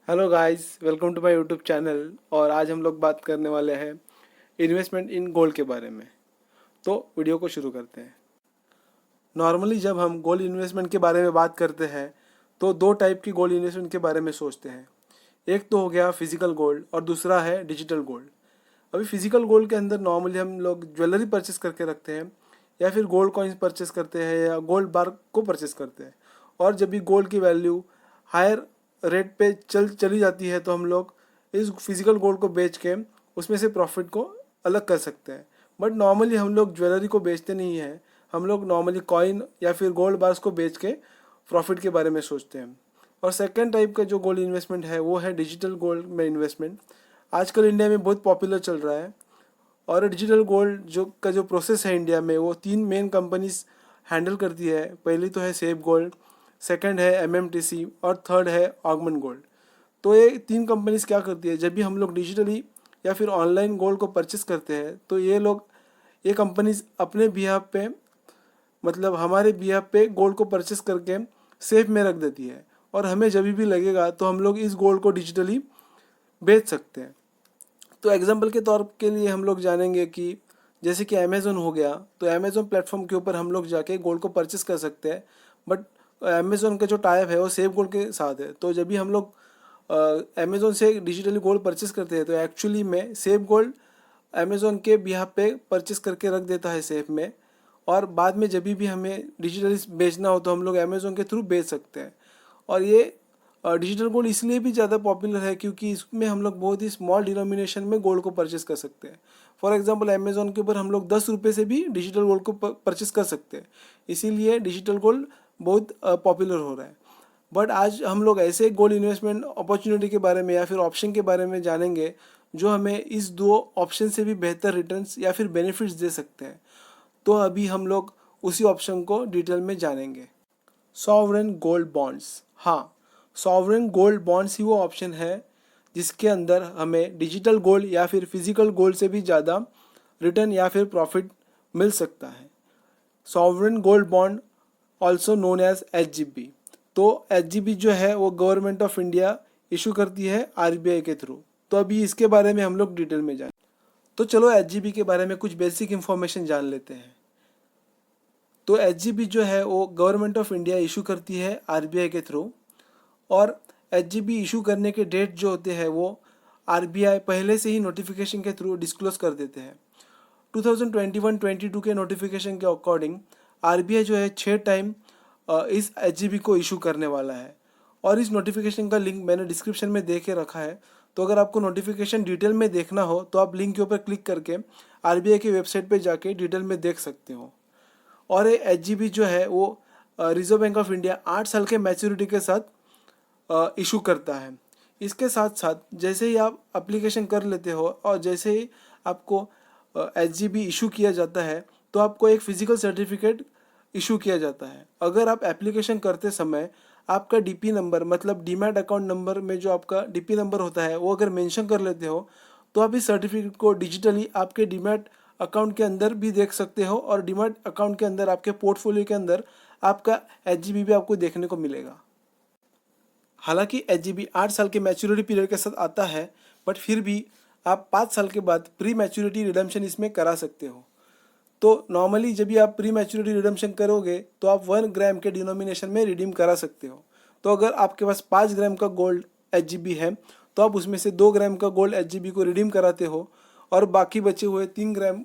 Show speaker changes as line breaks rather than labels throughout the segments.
Hello guys, welcome to my YouTube channel. और आज हम लोग बात करने वाले हैं इन्वेस्टमेंट इन गोल्ड के बारे में। तो वीडियो को शुरू करते हैं। नॉर्मली जब हम गोल्ड इन्वेस्टमेंट के बारे में बात करते हैं तो दो टाइप की गोल्ड इन्वेस्टमेंट के बारे में सोचते हैं। एक तो हो गया फिजिकल गोल्ड और दूसरा है डिजिटल गोल्ड। अभी फिजिकल गोल्ड के अंदर नॉर्मली हम लोग ज्वेलरी परचेस करके रखते हैं या फिर गोल्ड कॉइन्स परचेस करते हैं या गोल्ड बार को परचेस करते हैं। और जब भी गोल्ड की वैल्यू हायर रेट पे चली जाती है तो हम लोग इस फिजिकल गोल्ड को बेच के उसमें से प्रॉफिट को अलग कर सकते हैं। बट नॉर्मली हम लोग ज्वेलरी को बेचते नहीं हैं। हम लोग नॉर्मली कॉइन या फिर गोल्ड बार्स को बेच के प्रॉफिट के बारे में सोचते हैं। और सेकेंड टाइप का जो गोल्ड इन्वेस्टमेंट है वो है डिजिटल गोल्ड में इन्वेस्टमेंट। आजकल इंडिया में बहुत पॉपुलर चल रहा है। और डिजिटल गोल्ड जो प्रोसेस है इंडिया में वो तीन मेन कंपनीज हैंडल करती है। पहली तो है सेफ गोल्ड, सेकंड है एमएमटीसी और थर्ड है ऑगमन गोल्ड। तो ये तीन कंपनीज क्या करती है, जब भी हम लोग डिजिटली या फिर ऑनलाइन गोल्ड को परचेस करते हैं तो ये कंपनीज अपने बिहाफ पे, मतलब हमारे बिहाफ पे गोल्ड को परचेस करके सेफ में रख देती है। और हमें जब भी लगेगा तो हम लोग इस गोल्ड को डिजिटली बेच सकते हैं। तो एग्जाम्पल के तौर के लिए हम लोग जानेंगे कि जैसे कि अमेज़ोन हो गया, तो अमेज़ोन प्लेटफॉर्म के ऊपर हम लोग जाके गोल्ड को परचेस कर सकते हैं। बट अमेज़ोन का जो टाइप है वो सेफ गोल्ड के साथ है। तो जब भी हम लोग अमेज़ोन से डिजिटली गोल्ड परचेस करते हैं तो एक्चुअली में सेफ गोल्ड अमेज़ोन के बिहाफ पे परचेस करके रख देता है सेफ में। और बाद में जब भी हमें डिजिटली बेचना हो तो हम लोग अमेज़ोन के थ्रू बेच सकते हैं। और ये डिजिटल गोल्ड इसलिए भी ज़्यादा पॉपुलर है क्योंकि इसमें हम लोग बहुत ही स्मॉल डिनोमिनेशन में गोल्ड को परचेस कर सकते हैं। फॉर एग्जांपल अमेज़ोन के ऊपर हम लोग 10 रुपये से भी डिजिटल गोल्ड को परचेस कर सकते हैं। इसीलिए डिजिटल गोल्ड बहुत पॉपुलर हो रहा है। बट आज हम लोग ऐसे गोल्ड इन्वेस्टमेंट अपॉर्चुनिटी के बारे में या फिर ऑप्शन के बारे में जानेंगे जो हमें इस दो ऑप्शन से भी बेहतर रिटर्न्स या फिर बेनिफिट्स दे सकते हैं। तो अभी हम लोग उसी ऑप्शन को डिटेल में जानेंगे। Sovereign gold bonds. हाँ, सॉवरेन गोल्ड बॉन्ड्स ही वो ऑप्शन है जिसके अंदर हमें डिजिटल गोल्ड या फिर फिजिकल गोल्ड से भी ज़्यादा रिटर्न या फिर प्रॉफिट मिल सकता है। Sovereign gold bond also known as HGB. तो एचजीबी जो है वो गवर्नमेंट ऑफ इंडिया इशू करती है आरबीआई के थ्रू। तो अभी इसके बारे में हम लोग डिटेल में जान। तो चलो एचजीबी के बारे में कुछ बेसिक इंफॉर्मेशन जान लेते हैं। तो एचजीबी जो है वो गवर्नमेंट ऑफ इंडिया इशू करती है आरबीआई के थ्रू। और एचजीबी इशू करने के डेट जो होते हैं वो आरबीआई पहले से ही नोटिफिकेशन के थ्रू डिस्क्लोज कर देते हैं। 2021-22 के नोटिफिकेशन के अकॉर्डिंग आरबीआई जो है 6 टाइम इस एचजीबी को इशू करने वाला है। और इस नोटिफिकेशन का लिंक मैंने डिस्क्रिप्शन में दे के रखा है। तो अगर आपको नोटिफिकेशन डिटेल में देखना हो तो आप लिंक के ऊपर क्लिक करके आरबीआई की वेबसाइट पे जाके डिटेल में देख सकते हो। और ये एचजीबी जो है वो रिजर्व बैंक ऑफ इंडिया 8 साल के मैच्योरिटी के साथ इशू करता है। इसके साथ साथ जैसे ही आप एप्लीकेशन कर लेते हो और जैसे ही आपको एचजीबी इशू किया जाता है तो आपको एक फिजिकल सर्टिफिकेट इशू किया जाता है। अगर आप एप्लीकेशन करते समय आपका डीपी नंबर, मतलब डीमैट अकाउंट नंबर में जो आपका डीपी नंबर होता है वो अगर मेंशन कर लेते हो तो आप इस सर्टिफिकेट को डिजिटली आपके डीमैट अकाउंट के अंदर भी देख सकते हो। और डीमैट अकाउंट के अंदर आपके पोर्टफोलियो के अंदर आपका एचजीबी भी आपको देखने को मिलेगा। हालांकि एचजीबी 8 साल के मैच्योरिटी पीरियड के साथ आता है, बट फिर भी आप 5 साल के बाद प्री मैच्योरिटी रिडम्पशन इसमें करा सकते हो। तो नॉर्मली जब भी आप प्री मैच्योरिटी रिडम्पशन करोगे तो आप 1 ग्राम के डिनोमिनेशन में रिडीम करा सकते हो। तो अगर आपके पास 5 ग्राम का गोल्ड एचजीबी है तो आप उसमें से 2 ग्राम का गोल्ड एचजीबी को रिडीम कराते हो और बाकी बचे हुए 3 ग्राम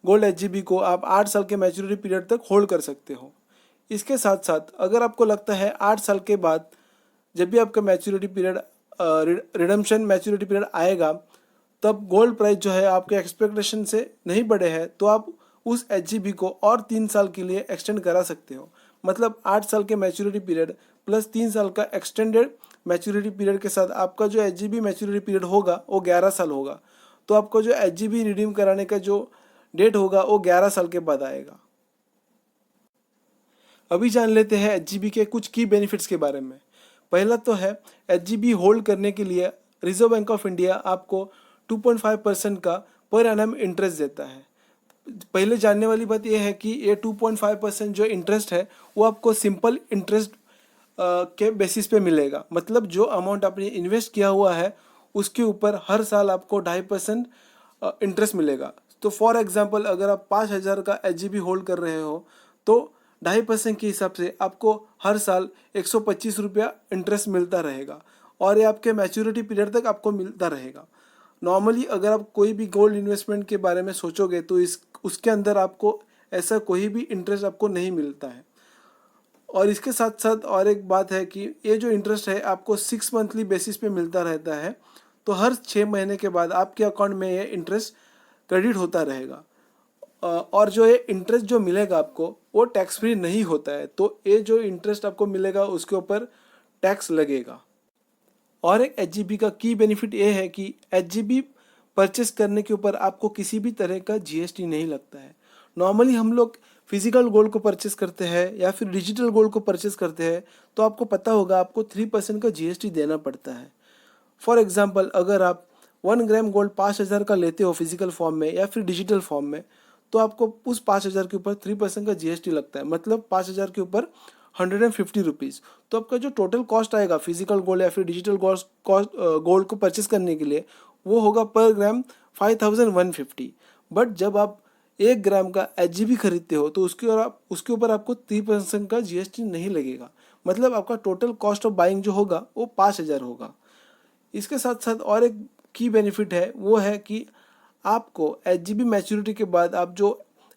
गोल्ड एचजीबी को आप 8 साल के मैच्योरिटी पीरियड तक होल्ड कर सकते हो। इसके साथ साथ अगर आपको लगता है 8 साल के बाद जब भी आपका maturity period redemption maturity period आएगा तब गोल्ड प्राइस जो है आपके एक्सपेक्टेशन से नहीं बढ़े हैं तो आप उस एचजीबी को और 3 साल के लिए एक्सटेंड करा सकते हो। मतलब 8 साल के मैच्योरिटी पीरियड प्लस 3 साल का एक्सटेंडेड मैच्योरिटी पीरियड के साथ आपका जो एचजीबी मैच्योरिटी पीरियड होगा वो 11 साल होगा। तो आपको जो एचजीबी रिडीम कराने का जो डेट होगा वो 11 साल के बाद आएगा। अभी जान लेते हैं एचजीबी के कुछ की बेनिफिट्स के बारे में। पहला तो है एचजीबी होल्ड करने के लिए रिजर्व बैंक ऑफ इंडिया आपको 2.5% का पर एनम इंटरेस्ट देता है। पहले जानने वाली बात यह है कि ये 2.5% जो इंटरेस्ट है वो आपको सिंपल इंटरेस्ट के बेसिस पे मिलेगा। मतलब जो अमाउंट आपने इन्वेस्ट किया हुआ है उसके ऊपर हर साल आपको 2.5% इंटरेस्ट मिलेगा। तो फॉर एग्जांपल अगर आप 5,000 का एचजीबी होल्ड कर रहे हो तो 2.5% के हिसाब से आपको हर साल 125 रुपया इंटरेस्ट मिलता रहेगा और ये आपके मैच्योरिटी पीरियड तक आपको मिलता रहेगा। नॉर्मली अगर आप कोई भी गोल्ड इन्वेस्टमेंट के बारे में सोचोगे तो इस उसके अंदर आपको ऐसा कोई भी इंटरेस्ट आपको नहीं मिलता है। और इसके साथ साथ और एक बात है कि ये जो इंटरेस्ट है आपको 6 मंथली बेसिस पे मिलता रहता है। तो हर 6 महीने के बाद आपके अकाउंट में ये इंटरेस्ट क्रेडिट होता रहेगा। और जो ये इंटरेस्ट जो मिलेगा आपको वो टैक्स फ्री नहीं होता है। तो ये जो इंटरेस्ट आपको मिलेगा उसके ऊपर टैक्स लगेगा। और एक एचजीबी का की बेनिफिट ये है कि एचजीबी परचेस करने के ऊपर आपको किसी भी तरह का जीएसटी नहीं लगता है। नॉर्मली हम लोग फिजिकल गोल्ड को परचेस करते हैं या फिर डिजिटल गोल्ड को परचेस करते हैं तो आपको पता होगा आपको 3% का जीएसटी देना पड़ता है। फॉर एग्जाम्पल अगर आप 1 ग्राम गोल्ड 5,000 का लेते हो फिजिकल फॉर्म में या फिर डिजिटल फॉर्म में तो आपको उस 5,000 के ऊपर 3% का जीएसटी लगता है। मतलब 5,000 के ऊपर 150 रुपीज़। तो आपका जो टोटल कॉस्ट आएगा फिजिकल गोल्ड या फिर डिजिटल गोल्ड को परचेस करने के लिए वो होगा पर ग्राम 5,150। बट जब आप 1 ग्राम का एचजीबी खरीदते हो तो उसके ऊपर आपको 3% का जीएसटी नहीं लगेगा। मतलब आपका टोटल कॉस्ट ऑफ बाइंग जो होगा वो 5,000 होगा। इसके साथ साथ और एक की बेनिफिट है वो है कि आपको एचजीबी मैच्योरिटी के बाद आप जो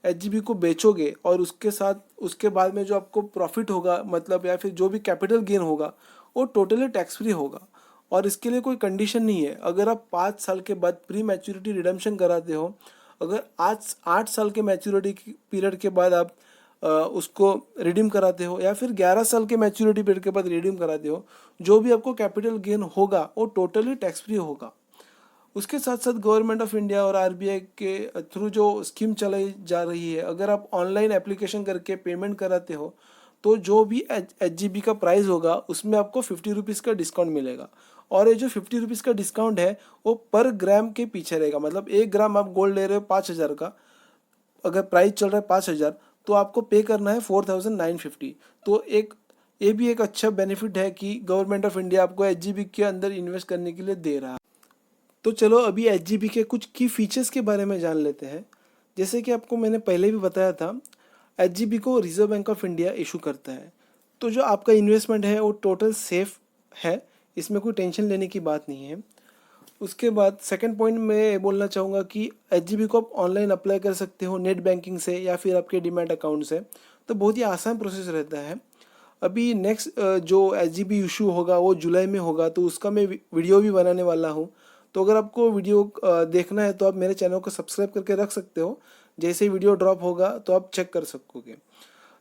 एचजीबी को बेचोगे और उसके बाद में जो आपको प्रॉफिट होगा मतलब या फिर जो भी कैपिटल गेन होगा वो टोटली टैक्स फ्री होगा। और इसके लिए कोई कंडीशन नहीं है। अगर आप 5 साल के बाद प्री मैच्योरिटी रिडम्पशन कराते हो, अगर आज 8 साल के मैच्योरिटी पीरियड के बाद आप उसको रिडीम कराते हो या फिर 11 साल के मैच्योरिटी पीरियड के बाद रिडीम कराते हो, जो भी आपको कैपिटल गेन होगा वो टोटली टैक्स फ्री होगा। उसके साथ साथ गवर्नमेंट ऑफ इंडिया और आरबीआई के थ्रू जो स्कीम चलाई जा रही है, अगर आप ऑनलाइन एप्लीकेशन करके पेमेंट कराते हो तो जो भी एचजीबी का प्राइस होगा उसमें आपको 50 रुपीज़ का डिस्काउंट मिलेगा। और ये जो 50 रुपीज़ का डिस्काउंट है वो पर ग्राम के पीछे रहेगा। मतलब 1 ग्राम आप गोल्ड ले रहे हो 5,000 का, अगर प्राइस चल रहा है 5,000 तो आपको पे करना है 4,950। तो ये भी एक अच्छा बेनिफिट है कि गवर्नमेंट ऑफ इंडिया आपको एचजीबी के अंदर इन्वेस्ट करने के लिए दे रहा है। तो चलो अभी एचजीबी के कुछ की फीचर्स के बारे में जान लेते हैं। जैसे कि आपको मैंने पहले भी बताया था, एचजीबी को reserve bank of India issue करता है। तो जो आपका इन्वेस्टमेंट है वो टोटल सेफ है, इसमें कोई टेंशन लेने की बात नहीं है। उसके बाद सेकंड पॉइंट मैं ये बोलना चाहूँगा कि एचजीबी को आप ऑनलाइन अप्लाई कर सकते हो नेट बैंकिंग से या फिर आपके डीमैट अकाउंट से। तो बहुत ही आसान प्रोसेस रहता है। अभी नेक्स्ट जो एचजीबी इशू होगा वो जुलाई में होगा तो उसका मैं वीडियो भी बनाने वाला हूँ। तो अगर आपको वीडियो देखना है तो आप मेरे चैनल को सब्सक्राइब करके रख सकते हो। जैसे ही वीडियो ड्रॉप होगा तो आप चेक कर सकोगे।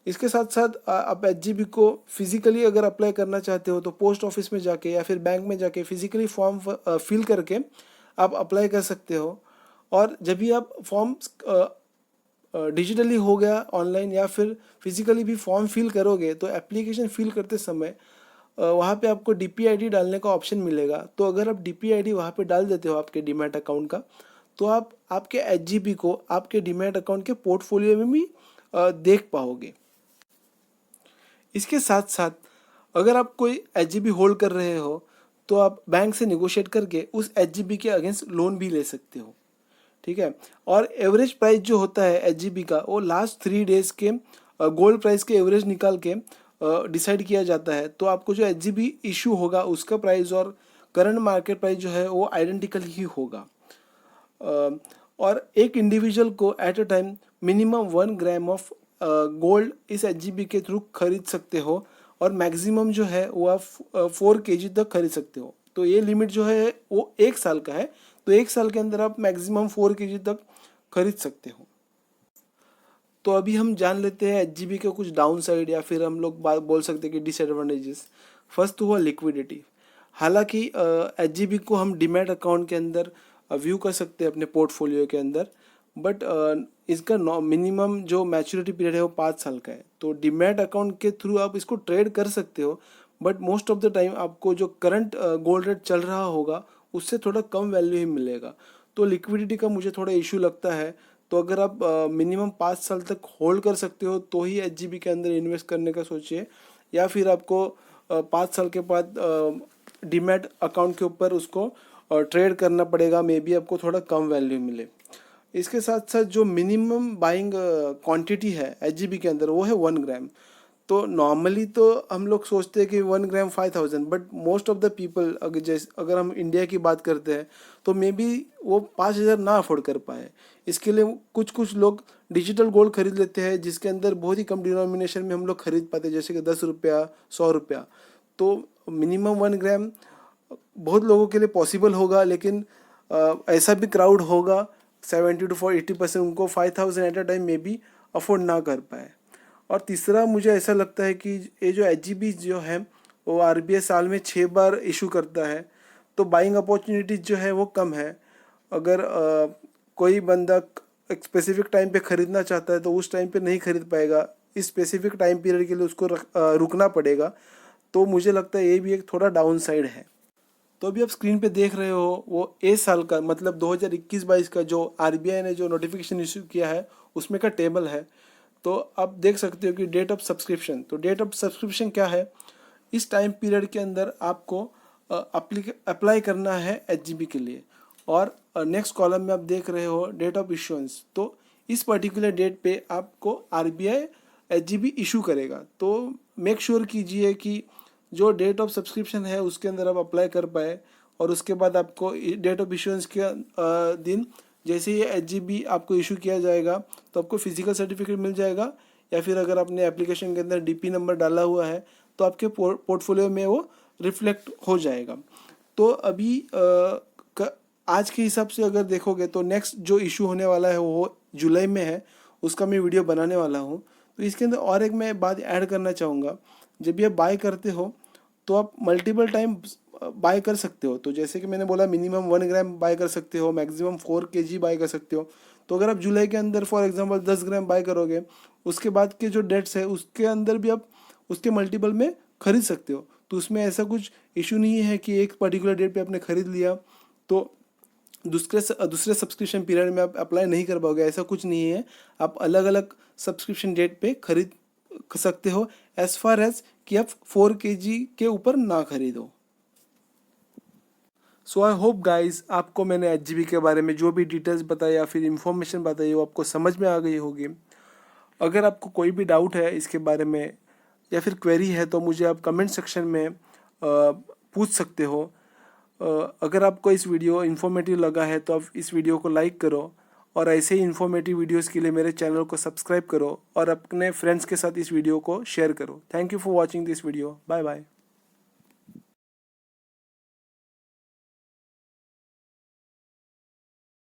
इसके साथ साथ आप एचजीबी को फिजिकली अगर अप्लाई करना चाहते हो तो पोस्ट ऑफिस में जाके या फिर बैंक में जाके फिजिकली फॉर्म फिल करके आप अप्लाई कर सकते हो। और जब भी आप फॉर्म डिजिटली हो गया ऑनलाइन या फिर फिजिकली भी फॉर्म फिल करोगे तो एप्लीकेशन फिल करते समय वहाँ पे आपको डीपीआईडी डालने का ऑप्शन मिलेगा। तो अगर आप डीपीआईडी वहाँ पे डाल देते हो आपके डीमैट अकाउंट का तो आप आपके एचजीबी को आपके डीमैट अकाउंट के पोर्टफोलियो में भी देख पाओगे। इसके साथ साथ अगर आप कोई एचजीबी होल्ड कर रहे हो तो आप बैंक से निगोशिएट करके उस एचजीबी के अगेंस्ट लोन भी ले सकते हो। ठीक है। और एवरेज प्राइस जो होता है एचजीबी का वो लास्ट 3 डेज के गोल्ड प्राइस के एवरेज निकाल के डिसाइड किया जाता है। तो आपको जो एचजीबी इशू होगा उसका प्राइस और करंट मार्केट प्राइस जो है वो आइडेंटिकल ही होगा। और एक इंडिविजुअल को at a time minimum 1 gram of gold इस एचजीबी के थ्रू खरीद सकते हो और मैक्सिमम जो है वो आप 4 kg तक खरीद सकते हो। तो ये लिमिट जो है वो 1 साल का है। तो 1 साल के अंदर आप मैक्सिमम 4 kg तक खरीद सकते हो। तो अभी हम जान लेते हैं एचजीबी के कुछ डाउन साइड या फिर हम लोग बात बोल सकते हैं कि डिसएडवांटेजेस। फर्स्ट हुआ लिक्विडिटी। हालांकि एचजीबी को हम डीमैट अकाउंट के अंदर व्यू कर सकते हैं अपने पोर्टफोलियो के अंदर, बट इसका मिनिमम जो मैच्योरिटी पीरियड है वो 5 साल का है। तो डीमैट अकाउंट के थ्रू आप इसको ट्रेड कर सकते हो, but most of the time आपको जो करंट गोल्ड रेट चल रहा होगा उससे थोड़ा कम वैल्यू ही मिलेगा। तो लिक्विडिटी का मुझे थोड़ा इशू लगता है। तो अगर आप मिनिमम 5 साल तक होल्ड कर सकते हो तो ही एचजीबी के अंदर इन्वेस्ट करने का सोचिए, या फिर आपको 5 साल के बाद डीमैट अकाउंट के ऊपर उसको ट्रेड करना पड़ेगा, मे बी आपको थोड़ा कम वैल्यू मिले। इसके साथ साथ जो मिनिमम बाइंग क्वांटिटी है एचजीबी के अंदर वो है 1 ग्राम। तो नॉर्मली तो हम लोग सोचते हैं कि 1 ग्राम 5000, but most of the people अगर हम इंडिया की बात करते हैं तो मे बी वो 5000 ना अफोर्ड कर पाए। इसके लिए कुछ लोग डिजिटल गोल्ड खरीद लेते हैं जिसके अंदर बहुत ही कम डिनोमिनेशन में हम लोग खरीद पाते हैं, जैसे कि 10 रुपया 100 रुपया। तो मिनिमम 1 ग्राम बहुत लोगों के लिए पॉसिबल होगा, लेकिन ऐसा भी क्राउड होगा 70 to 80% उनको 5000 एट अ टाइम में भी अफोर्ड ना कर पाए। और तीसरा मुझे ऐसा लगता है कि ये जो एचजीबी जो है वो आरबीआई साल में 6 बार इशू करता है, तो बाइंग अपॉर्चुनिटीज जो है वो कम है। अगर कोई बंदा एक स्पेसिफिक टाइम पे ख़रीदना चाहता है तो उस टाइम पे नहीं खरीद पाएगा, इस स्पेसिफिक टाइम पीरियड के लिए उसको रुकना पड़ेगा। तो मुझे लगता है ये भी एक थोड़ा डाउन साइड है। तो अभी आप स्क्रीन पे देख रहे हो वो इस साल का मतलब 2021-22 का जो आरबीआई ने जो नोटिफिकेशन इशू किया है उसमें का टेबल है। तो आप देख सकते हो कि डेट ऑफ सब्सक्रिप्शन, तो डेट ऑफ सब्सक्रिप्शन क्या है, इस टाइम पीरियड के अंदर आपको अप्लाई करना है एचजीबी के लिए। और नेक्स्ट कॉलम में आप देख रहे हो डेट ऑफ इश्यूएंस, तो इस पर्टिकुलर डेट पे आपको आरबीआई एचजीबी इशू करेगा। तो मेक श्योर कीजिए कि जो डेट ऑफ सब्सक्रिप्शन है उसके अंदर आप अप्लाई कर पाए, और उसके बाद आपको डेट ऑफ इश्यूएंस के दिन जैसे ही एचजीबी आपको इशू किया जाएगा तो आपको फिजिकल सर्टिफिकेट मिल जाएगा, या फिर अगर आपने एप्लीकेशन के अंदर डीपी नंबर डाला हुआ है तो आपके पोर्टफोलियो में वो रिफ्लेक्ट हो जाएगा। तो अभी आज के हिसाब से अगर देखोगे तो नेक्स्ट जो इशू होने वाला है वो जुलाई में है, उसका मैं वीडियो बनाने वाला हूँ। तो इसके अंदर और एक मैं बात ऐड करना चाहूँगा, जब भी आप बाय करते हो तो आप मल्टीपल टाइम बाय कर सकते हो। तो जैसे कि मैंने बोला मिनिमम 1 ग्राम बाय कर सकते हो, मैक्सिमम 4 kg बाय कर सकते हो। तो अगर आप जुलाई के अंदर फॉर एग्जांपल 10 ग्राम बाय करोगे, उसके बाद के जो डेट्स है उसके अंदर भी आप उसके मल्टीपल में खरीद सकते हो। तो उसमें ऐसा कुछ इशू नहीं है कि एक पर्टिकुलर डेट पे आपने खरीद लिया तो दूसरे सब्सक्रिप्शन पीरियड में आप अप्लाई नहीं कर पाओगे, ऐसा कुछ नहीं है। आप अलग अलग सब्सक्रिप्शन डेट पे खरीद सकते हो, एज फार एज कि आप 4 kg के ऊपर ना खरीदो। सो आई होप गाइज आपको मैंने एचजीबी के बारे में जो भी डिटेल्स बताई या फिर इंफॉर्मेशन बताई वो आपको समझ में आ गई होगी। अगर आपको कोई भी डाउट है इसके बारे में या फिर क्वेरी है तो मुझे आप कमेंट सेक्शन में पूछ सकते हो। अगर आपको इस वीडियो इन्फॉर्मेटिव लगा है तो आप इस वीडियो को लाइक करो, और ऐसे ही इन्फॉर्मेटिव वीडियोस के लिए मेरे चैनल को सब्सक्राइब करो और अपने फ्रेंड्स के साथ इस वीडियो को शेयर करो। Thank you for watching this video. Bye bye.